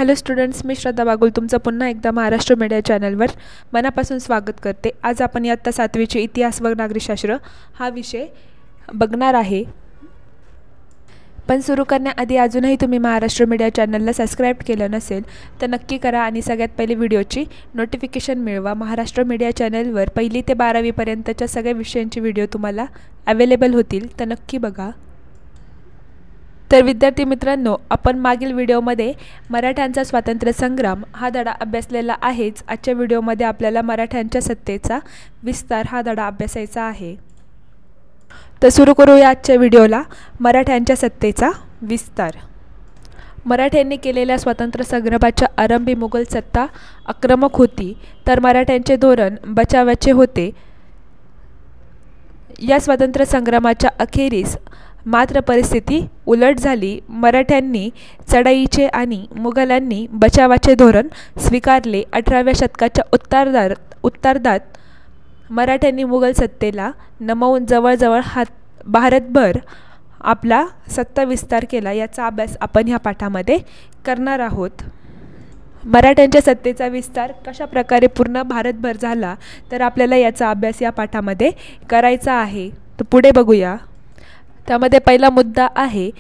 Hello students, मी श्रद्धा बागुल तुमचं पुन्हा एकदा महाराष्ट्र मीडिया चॅनलवर मनापासून स्वागत करते। आज आपण इयत्ता 7वीचे इतिहास व नागरिकशास्त्र हा विषय बघणार आहे। पण सुरू करण्याआधी अजूनही तुम्ही महाराष्ट्र मीडिया चॅनलला सबस्क्राइब केलं नसेल तर नक्की करा आणि सगळ्यात पहिले व्हिडिओची नोटिफिकेशन मिळवा। महाराष्ट्र मीडिया चॅनलवर 1ली ते 12वी पर्यंतच्या सगळ्या विषयांचे व्हिडिओ तुम्हाला अवेलेबल होतील, तर नक्की बघा। तर विद्यार्थी मित्रांनो, आपण मागील व्हिडिओमध्ये मराठ्यांचा स्वातंत्र्य संग्राम हा धडा अभ्यासलेला आहेच। आजच्या व्हिडिओमध्ये आपल्याला मराठ्यांच्या सत्तेचा विस्तार हा धडा अभ्यासायचा आहे। तर सुरू करूया आजच्या व्हिडिओला। मराठ्यांच्या सत्तेचा विस्तार। मराठ्यांनी केलेल्या स्वातंत्र्य संग्रामाच्या आरंभी मुघल सत्ता आक्रमक होती, तर मराठ्यांचे धोरण बचावाचे होते। या स्वातंत्र्य संग्रामाच्या अखेरीस मात्र परिस्थिती उलट झाली। मराठ्यांनी चढाईचे आणि मुघलांनी बचावाचे धोरण स्वीकारले। 18व्या शतकाच्या उत्तरार्धात मराठ्यांनी मुघल सत्तेला नमवून जवळजवळ भारतभर आपला सत्ता विस्तार केला। याचा अभ्यास आपण ह्या पाठामध्ये करणार आहोत। मराठ्यांच्या सत्तेचा विस्तार कशा प्रकारे पूर्ण भारतभर झाला, तर आपल्याला याचा अभ्यास या पाठामध्ये करायचा आहे। तर पुढे बघूया। त्यामध्ये पहिला मुद्दा आहे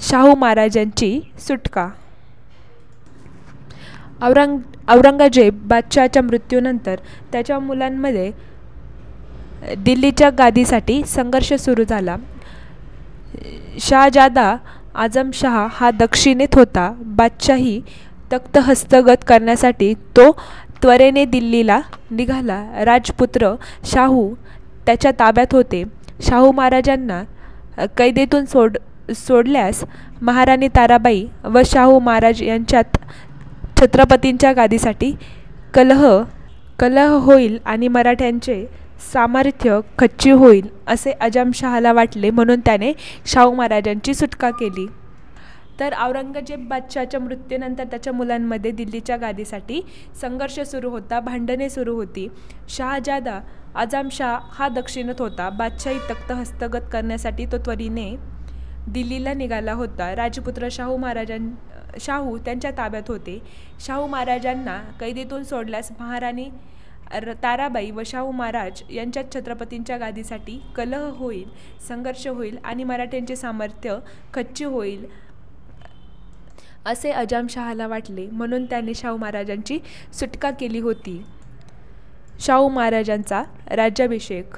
शाहू महाराजांची सुटका। औरंगजेब बादशहाच्या मृत्यूनंतर त्याच्या मुलांमध्ये दिल्लीच्या गादीसाठी संघर्ष सुरू झाला। शहाजादा आझमशाह हा दक्षिणेत होता। बादशाही तख्त हस्तगत करण्यासाठी तो त्वरेने दिल्लीला निघाला। राजपुत्र शाहू त्याच्या ताब्यात होते। शाहू महाराजांना कैदेतून सोडल्यास महाराणी ताराबाई व शाहू महाराज यांच्यात छत्रपतींच्या गादीसाठी कलह होईल आणि मराठ्यांचे सामर्थ्य खच्ची होईल असे आझमशहाला वाटले, म्हणून त्याने शाहू महाराजांची सुटका केली। तर औरंगजेब बादशहाच्या मृत्यूनंतर त्याच्या मुलांमध्ये दिल्लीच्या गादीसाठी संघर्ष सुरू होता, भांडणे सुरू होती। शहाजादा आझमशाह हा दक्षिणेत होता। बादशाही तख्त हस्तगत करण्यासाठी तो त्वरेने दिल्लीला निघाला होता। राजपुत्र शाहू त्यांच्या ताब्यात होते। शाहू महाराजांना कैदेतून सोडल्यास महाराणी ताराबाई व शाहू महाराज यांच्यात छत्रपतींच्या गादीसाठी कलह होईल, संघर्ष होईल आणि मराठ्यांचे सामर्थ्य खच्ची होईल असे आझमशहाला वाटले, म्हणून त्याने शाहू महाराजांची सुटका केली होती। शाहू महाराजांचा राज्याभिषेक।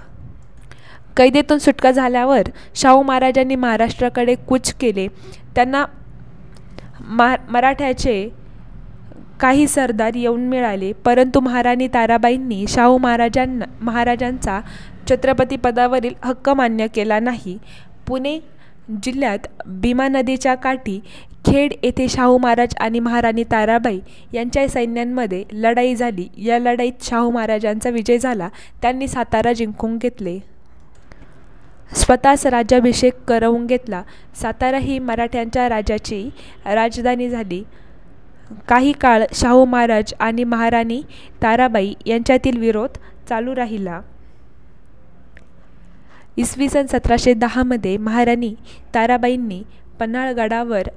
कैदेतून सुटका झाल्यावर शाहू महाराजांनी महाराष्ट्राकडे कूच केले। त्यांना मराठ्याचे काही सरदार येऊन मिळाले, परंतु महाराणी ताराबाईंनी शाहू महाराजांचा छत्रपती पदावरील हक्क मान्य केला नाही। पुणे जिल्ह्यात भीमा नदीच्या काठी खेड येथे शाहू महाराज आणि महाराणी ताराबाई यांच्या सैन्यांमध्ये लढाई झाली। या लढाईत शाहू महाराजांचा विजय झाला। त्यांनी सातारा जिंकून घेतले, स्वतःच राज्याभिषेक करवून घेतला। सातारा ही मराठ्यांच्या राजाची राजधानी झाली। काही काळ शाहू महाराज आणि महाराणी ताराबाई यांच्यातील विरोध चालू राहिला। इसवी सन 1710 मध्ये महाराणी ताराबाईंनी पन्हाळगडावर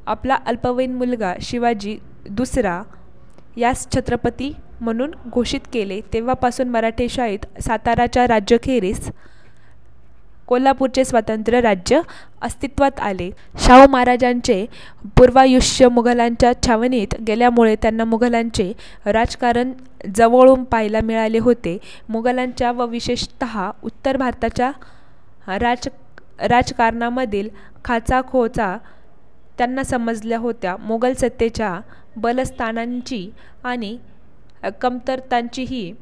आपला अल्पवयीन मुलगा शिवाजी दुसरा यास छत्रपती म्हणून घोषित केले। तेव्हापासून मराठेशाहीत साताराच्या राज्याखेरीज कोल्हापूरचे स्वतंत्र राज्य अस्तित्वात आले। शाहू महाराजांचे पूर्वायुष्य मुघलांच्या छावणीत गेल्यामुळे त्यांना मुघलांचे राजकारण जवळून पाहायला मिळाले होते। मुघलांच्या व विशेषतः उत्तर भारताच्या राजकारणामधील खाचाखोचा त्यांना समजल्या होत्या। मुघल सत्तेच्या बलस्थानांची आणि कमतरतांचीही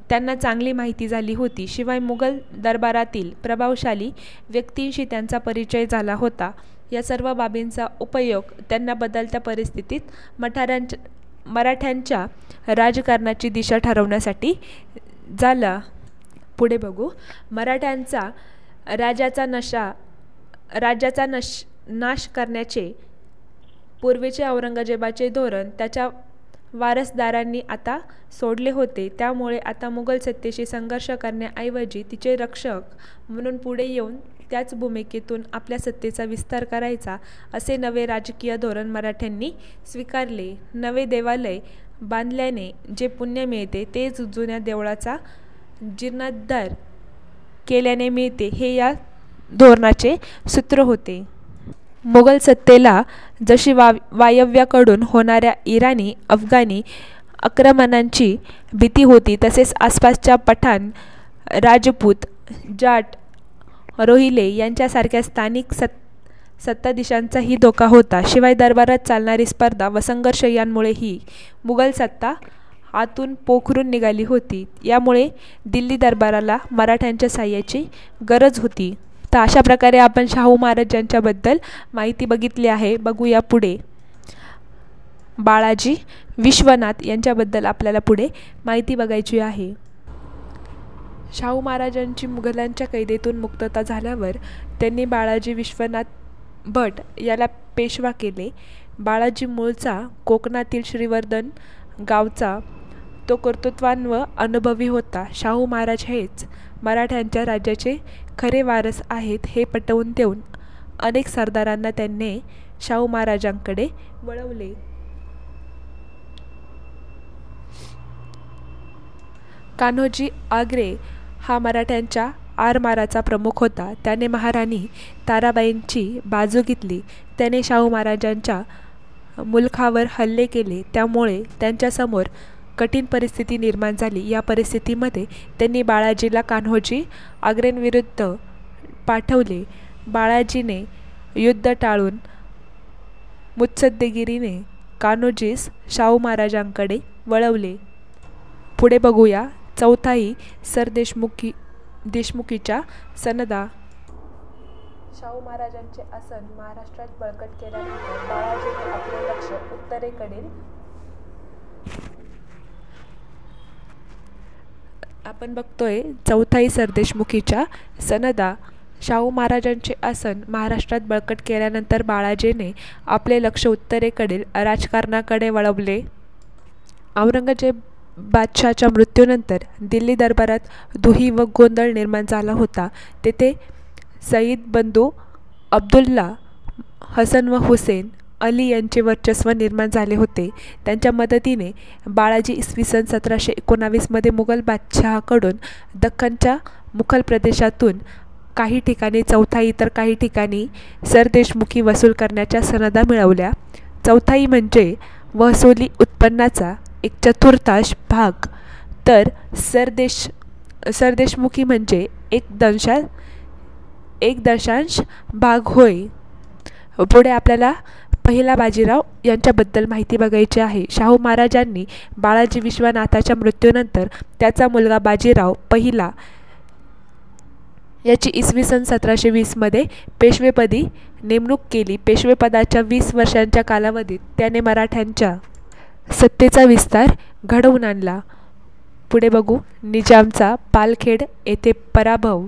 त्यांना चांगली माहिती झाली होती। शिवाय मुघल दरबारातील प्रभावशाली व्यक्तींशी त्यांचा परिचय झाला होता। या सर्व बाबींचा उपयोग त्यांना बदलत्या परिस्थितीत मराठ्यांच्या राजकारणाची दिशा ठरवण्यासाठी झाला। पुढे बघू। मराठ्यांचा राज्याचा नाश करण्याचे पूर्वीचे औरंगजेबाचे धोरण त्याच्या वारसदारांनी आता सोडले होते। त्यामुळे आता मुघल सत्तेशी संघर्ष करण्याऐवजी तिचे रक्षक म्हणून पुढे येऊन त्याच भूमिकेतून आपल्या सत्तेचा विस्तार करायचा असे नवे राजकीय धोरण मराठ्यांनी स्वीकारले. नवे देवालय बांधल्याने जे पुण्य मिळते तेच जुन्या देवळाचा जीर्णोद्धार केल्याने मिळते, हे या धोरणाचे सूत्र होते. मोगल सत्तेला जशी वायव्याकडून होणाऱ्या इराणी अफगाणी आक्रमणांची भीती होती, तसेच आसपासच्या पठाण, राजपूत, जाट, रोहिले यांच्यासारख्या स्थानिक सत्ताधीशांचाही धोका होता. शिवाय दरबारात चालणारी स्पर्धा व संघर्ष यांमुळेही मुघल सत्ता आतून पोखरून निघाली होती. यामुळे दिल्ली दरबाराला मराठ्यांच्या साह्याची गरज होती. तर अशा प्रकारे आपण शाहू महाराजांच्याबद्दल माहिती बघितली आहे. बघूया पुढे बाळाजी विश्वनाथ यांच्याबद्दल आपल्याला पुढे माहिती बघायची आहे. शाहू महाराजांची मुघलांच्या कैदेतून मुक्तता झाल्यावर त्यांनी बाळाजी विश्वनाथ भट याला पेशवा केले. बाळाजी मूळचा कोकणातील श्रीवर्धन गावचा. तो कर्तृत्वान व अनुभवी होता. शाहू महाराज हेच मराठ्यांच्या राज्याचे खरे वारस आहेत हे पटवून देऊन अनेक सरदारांना त्यांनी शाहू महाराजांकडे वळवले. कान्होजी आंग्रे हा मराठ्यांच्या आरमाराचा प्रमुख होता. त्याने महाराणी ताराबाईंची बाजू घेतली. त्याने शाहू महाराजांच्या मुलखावर हल्ले केले. त्यामुळे त्यांच्यासमोर कठीण परिस्थिती निर्माण झाली. या परिस्थितीमध्ये त्यांनी बाळाजीला कान्होजी आंग्रेंविरुद्ध पाठवले. बाळाजीने युद्ध टाळून मुत्सद्देगिरीने कान्होजीस शाहू महाराजांकडे वळवले. पुढे बघूया चौथाई सरदेशमुखीच्या सनदा. शाहू महाराजांचे आसन महाराष्ट्रात बळकट केल्यानंतर बाळाजीने आपले लक्ष उत्तरेकडील आपण बघतोय चौथाई सरदेशमुखीच्या सनदा. शाहू महाराजांचे आसन महाराष्ट्रात बळकट केल्यानंतर बाळाजीने आपले लक्ष उत्तरेकडील राजकारणाकडे वळवले. औरंगजेब बादशहाच्या मृत्यूनंतर दिल्ली दरबारात दुही व गोंधळ निर्माण झाला होता. तेथे सईद बंधू अब्दुल्ला, हसन व हुसेन अली यांचे वर्चस्व निर्माण झाले होते. त्यांच्या मदतीने बाळाजी इसवी सन 1719 मध्ये मुघल बादशहाकडून दख्खनच्या मुघल प्रदेशातून काही ठिकाणी चौथाई तर काही ठिकाणी सरदेशमुखी वसूल करण्याच्या सनदा मिळवल्या. चौथाई म्हणजे वसुली उत्पन्नाचा 1/4 भाग, तर सरदेशमुखी म्हणजे 1.1 भाग होय. पुढे आपल्याला पहिला बाजीराव यांच्याबद्दल माहिती बघायची आहे. शाहू महाराजांनी बाळाजी विश्वनाथाच्या मृत्यूनंतर त्याचा मुलगा बाजीराव पहिला याची इसवी सन 1720 मध्ये पेशवेपदी नेमणूक केली. पेशवेपदाच्या 20 वर्षांच्या कालावधीत त्याने मराठ्यांच्या सत्तेचा विस्तार घडवून आणला. पुढे बघू निजामचा पालखेड येथे पराभव.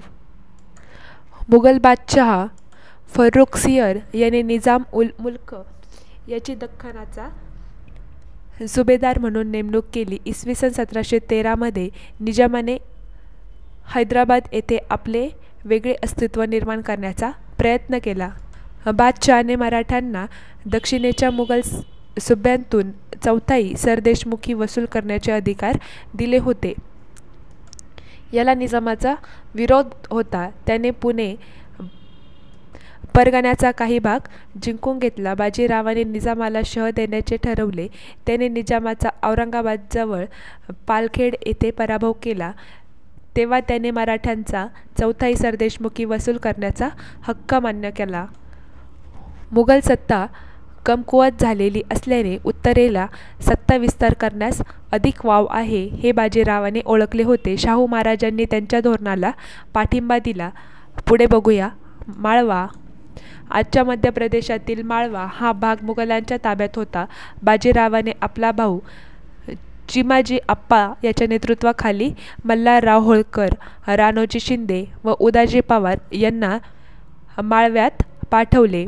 मुघल बादशहा फर्रुखसियर याने निजाम उल मुल्क याची दख्खनाचा सुभेदार म्हणून नेमणूक केली. इसवी सन 1713 मध्ये निजामाने हैदराबाद येथे आपले वेगळे अस्तित्व निर्माण करण्याचा प्रयत्न केला. बादशहाने मराठ्यांना दक्षिणेच्या मुघल सुब्यांतून चौथाई सरदेशमुखी वसूल करण्याचे अधिकार दिले होते. याला निजामाचा विरोध होता. त्याने पुणे परगण्याचा काही भाग जिंकून घेतला. बाजीरावाने निजामाला शह देण्याचे ठरवले. त्याने निजामाचा औरंगाबादजवळ पालखेड येथे पराभव केला. तेव्हा त्याने मराठ्यांचा चौथाई सरदेशमुखी वसूल करण्याचा हक्क मान्य केला. मुघल सत्ता कमकुवत झालेली असल्याने उत्तरेला सत्ता विस्तार करण्यास अधिक वाव आहे हे बाजीरावाने ओळखले होते. शाहू महाराजांनी त्यांच्या धोरणाला पाठिंबा दिला. पुढे बघूया माळवा. आजच्या मध्य प्रदेशातील माळवा हा भाग मुघलांच्या ताब्यात होता. बाजीरावाने आपला भाऊ चिमाजी आप्पा याच्या नेतृत्वाखाली मल्हारराव होळकर, राणोजी शिंदे व उदाजी पवार यांना माळव्यात पाठवले.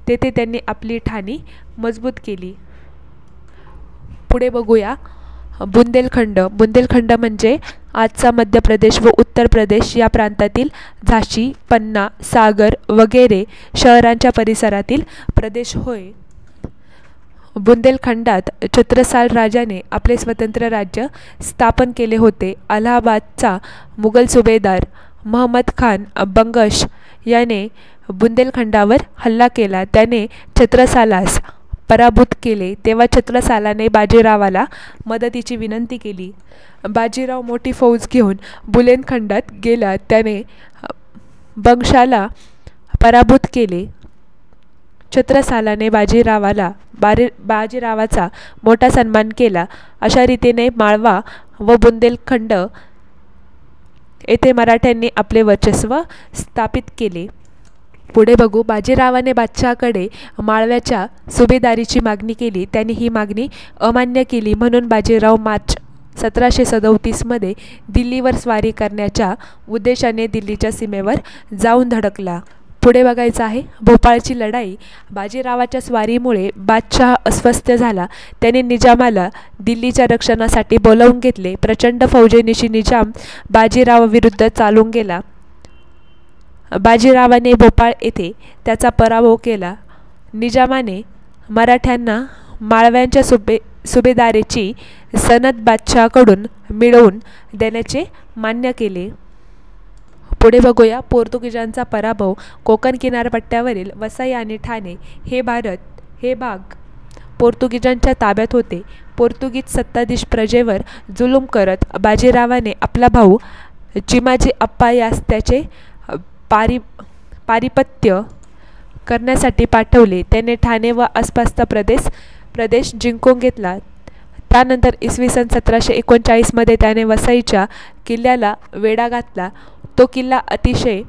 तेथे त्यांनी आपली ठाणी मजबूत केली. पुढे बघूया बुंदेलखंड. बुंदेलखंड म्हणजे आजचा मध्य प्रदेश व उत्तर प्रदेश या प्रांतातील झाशी, पन्ना, सागर वगैरे शहरांच्या परिसरातील प्रदेश होय. बुंदेलखंडात छत्रसाल राजाने आपले स्वतंत्र राज्य स्थापन केले होते. अलाहाबादचा मुघल सुभेदार महमद खान बंगश याने बुंदेलखंडावर हल्ला केला. त्याने छत्रसालास पराभूत केले. तेव्हा छत्रसालाने बाजीरावाला मदतीची विनंती केली. बाजीराव मोठी फौज घेऊन बुंदेलखंडात गेला. त्याने बंगशाला पराभूत केले. छत्रसालाने बाजीरावाचा मोठा सन्मान केला. अशा रीतीने माळवा व बुंदेलखंड येथे मराठ्यांनी आपले वर्चस्व स्थापित केले. पुढे बघू. बाजीरावाने बादशहाकडे माळव्याच्या सुभेदारीची मागणी केली. त्यांनी ही मागणी अमान्य केली. म्हणून बाजीराव मार्च 1737 दिल्लीवर स्वारी करण्याच्या उद्देशाने दिल्लीच्या सीमेवर जाऊन धडकला. पुढे बघायचं आहे. भोपाळची लढाई. बाजीरावाच्या स्वारीमुळे बादशाह अस्वस्थ झाला. त्याने निजामाला दिल्लीच्या रक्षणासाठी बोलावून घेतले. प्रचंड फौजेनिशी निजाम बाजीरावाविरुद्ध चालून गेला. बाजीरावाने भोपाळ येथे त्याचा पराभव केला. निजामाने मराठ्यांना माळव्यांच्या सुभेदारीची सनद बादशहाकडून मिळवून देण्याचे मान्य केले. पुढे बघूया. पोर्तुगीजांचा पराभव. कोकण किनारपट्ट्यावरील वसई आणि ठाणे हे भाग पोर्तुगीजांच्या ताब्यात होते. पोर्तुगीज सत्ताधीश प्रजेवर जुलूम करत बाजीरावाने आपला भाऊ चिमाजी अप्पा यास त्याचे पारिपत्य करण्यासाठी पाठवले. त्याने ठाणे व आसपासचा प्रदेश जिंकून घेतला. त्यानंतर इसवी सन 1739 त्याने वसईच्या किल्ल्याला वेढा घातला. तो किल्ला अतिशय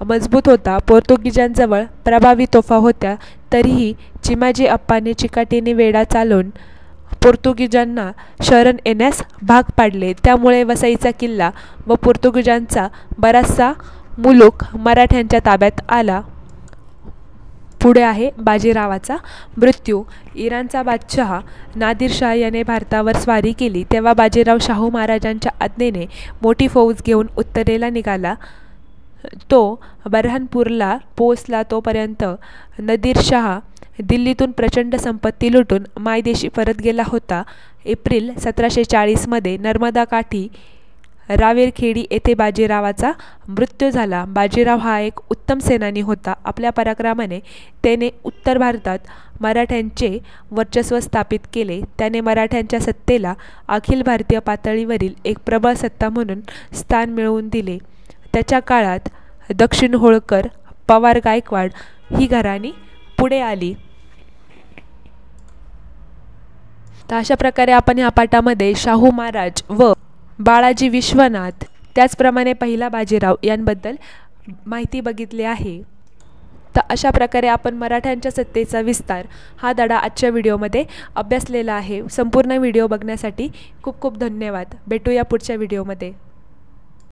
मजबूत होता. पोर्तुगीजांजवळ प्रभावी तोफा होत्या. तरीही चिमाजी अप्पाने चिकाटीने वेढा चालवून पोर्तुगीजांना शरण येण्यास भाग पाडले. त्यामुळे वसईचा किल्ला व पोर्तुगीजांचा बराचसा मुलूक मराठ्यांच्या ताब्यात आला. पुढे आहे बाजीरावाचा मृत्यू. इराणचा बादशाह नादिरशाह याने भारतावर स्वारी केली. तेव्हा बाजीराव शाहू महाराजांच्या आज्ञेने मोठी फौज घेऊन उत्तरेला निघाला. तो बऱ्हाणपूरला पोहोचला. तोपर्यंत नादिरशाह दिल्लीतून प्रचंड संपत्ती लुटून मायदेशी परत गेला होता. एप्रिल 1740 नर्मदा काठी रावेरखेडी येथे बाजीरावाचा मृत्यू झाला. बाजीराव हा एक उत्तम सेनानी होता. आपल्या पराक्रमाने त्याने उत्तर भारतात मराठ्यांचे वर्चस्व स्थापित केले. त्याने मराठ्यांच्या सत्तेला अखिल भारतीय पातळीवरील एक प्रबळ सत्ता म्हणून स्थान मिळवून दिले. त्याच्या काळात दक्षिण होळकर, पवार गायकवाड ही घराणी पुढे आली. तर अशा प्रकारे आपण ह्या पाठामध्ये शाहू महाराज व बाळाजी विश्वनाथ त्याचप्रमाणे पहिला बाजीराव यांबद्दल माहिती बघितली आहे. तर अशा प्रकारे आपण मराठ्यांच्या सत्तेचा विस्तार हा धडा आजच्या व्हिडिओमध्ये अभ्यासलेला आहे. संपूर्ण व्हिडिओ बघण्यासाठी खूप खूप धन्यवाद. भेटूया पुढच्या व्हिडिओमध्ये.